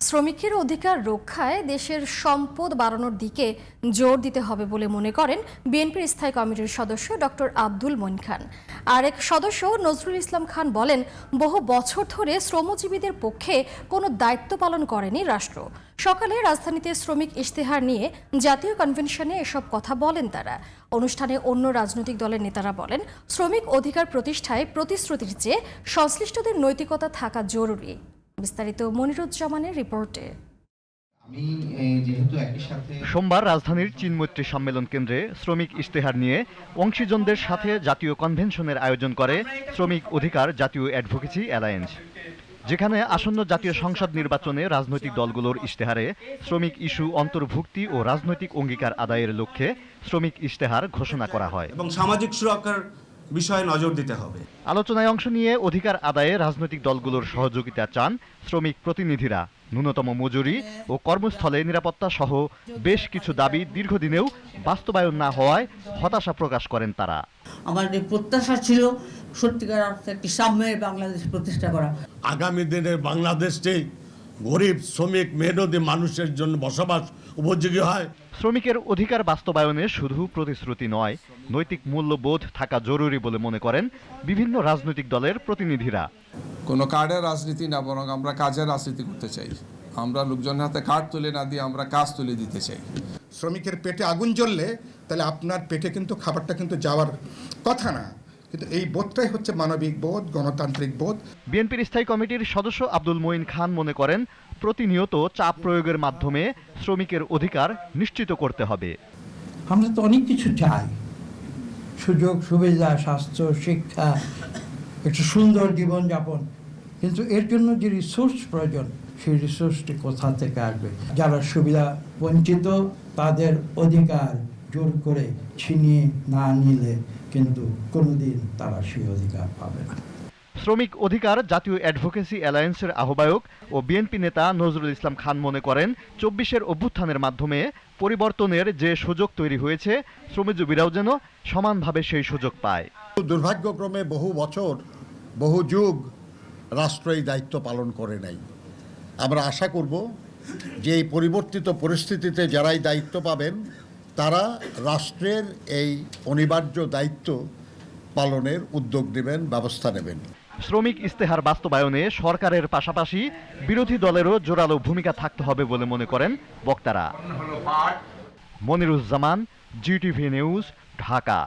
শ্রমিকের অধিকার রক্ষায় দেশের সম্পদ বাড়ানোর দিকে জোর দিতে হবে বলে মনে করেন বিএনপির স্থায়ী কমিটির সদস্য ডক্টর আব্দুল মঈন খান। আরেক সদস্য নজরুল ইসলাম খান বলেন, বহু বছর ধরে শ্রমজীবীদের পক্ষে কোনো দায়িত্ব পালন করেনি রাষ্ট্র। সকালে রাজধানীতে শ্রমিক ইশতেহার নিয়ে জাতীয় কনভেনশনে এসব কথা বলেন তারা। অনুষ্ঠানে অন্য রাজনৈতিক দলের নেতারা বলেন, শ্রমিক অধিকার প্রতিষ্ঠায় প্রতিশ্রুতির চেয়ে সংশ্লিষ্টদের নৈতিকতা থাকা জরুরি। বিস্তারিত মনিরুজ্জামানের রিপোর্টে। সোমবার রাজধানীর চীনমৈত্রী সম্মেলন কেন্দ্রে শ্রমিক ইশতেহার নিয়ে অংশীজনদের সাথে জাতীয় কনভেনশনের আয়োজন করে শ্রমিক অধিকার জাতীয় অ্যাডভোকেসি অ্যালায়েন্স, যেখানে আসন্ন জাতীয় সংসদ নির্বাচনে রাজনৈতিক দলগুলোর ইশতেহারে শ্রমিক ইস্যু অন্তর্ভুক্তি ও রাজনৈতিক অঙ্গীকার আদায়ের লক্ষ্যে শ্রমিক ইশতেহার ঘোষণা করা হয় এবং সামাজিক সুরক্ষার বিষয়ে নজর দিতে হবে। আলোচনায় অংশ নিয়ে অধিকার আদায়ে রাজনৈতিক দলগুলোর সহযোগিতা চান শ্রমিক প্রতিনিধিরা। ন্যূনতম মজুরি ও কর্মস্থলে নিরাপত্তা সহ বেশ কিছু দাবি দীর্ঘদিনেও বাস্তবায়ন না হওয়ায় হতাশা প্রকাশ করেন তারা। আমাদের প্রত্যাশা ছিল সত্যিকার অর্থে একটি সাম্যের বাংলাদেশ প্রতিষ্ঠা করা। আগামী দিনের বাংলাদেশটি গরিব শ্রমিক মেহনতি মানুষের জন্য বসবাস উপযোগী হয়। শ্রমিকের অধিকার বাস্তবায়নে শুধু প্রতিশ্রুতি নয়, নৈতিক মূল্যবোধ থাকা জরুরি বলে মনে করেন বিভিন্ন রাজনৈতিক দলের প্রতিনিধিরা। কোনো কার্ডের রাজনীতি না, বরং আমরা কাজের রাজনীতি করতে চাই। আমরা লোকজনের হাতে কার্ড তুলে না দিয়ে আমরা কাজ তুলে দিতে চাই। শ্রমিকের পেটে আগুন জ্বললে তাহলে আপনার পেটে কিন্তু খাবারটা কিন্তু যাওয়ার কথা না, কিন্তু এই বোধটাই হচ্ছে মানবিক বোধ, গণতান্ত্রিক বোধ। বিএনপির স্থায়ী কমিটির সদস্য আব্দুল মঈন খান মনে করেন, প্রতিনিয়ত চাপ প্রয়োগের মাধ্যমে শ্রমিকের অধিকার নিশ্চিত করতে হবে। আমরা তো অনেক কিছু চাই, সুযোগ সুবিধা, স্বাস্থ্য, শিক্ষা, একটা সুন্দর জীবনযাপন, কিন্তু এর জন্য যে রিসোর্স প্রয়োজন সেই রিসোর্সটি কোথা থেকে আসবে? যারা সুবিধা বঞ্চিত তাদের অধিকার জোর করে ছিনিয়ে না নিলে কিন্তু কোনোদিন তারা সেই অধিকার পাবে না। শ্রমিক অধিকার জাতীয় অ্যাডভোকেসি অ্যালায়েন্সের আহ্বায়ক ও বিএনপি নেতা নজরুল ইসলাম খান মনে করেন, ২৪-এর অভ্যুত্থানের মাধ্যমে পরিবর্তনের যে সুযোগ তৈরি হয়েছে, শ্রমজীবীরাও যেন সমানভাবে সেই সুযোগ পায়। দুর্ভাগ্যক্রমে বহু বছর, বহু যুগ রাষ্ট্র এই দায়িত্ব পালন করে নাই। আমরা আশা করব যে এই পরিবর্তিত পরিস্থিতিতে যারাই দায়িত্ব পাবেন তারা রাষ্ট্রের এই অনিবার্য দায়িত্ব পালনের উদ্যোগ নেবেন, ব্যবস্থা নেবেন। শ্রমিক ইশতেহার বাস্তবায়নে সরকারের পাশাপাশি বিরোধী দলেরও জোরালো ভূমিকা থাকতে হবে বলে মনে করেন বক্তারা। Moniruzzaman, GTV news, Dhaka.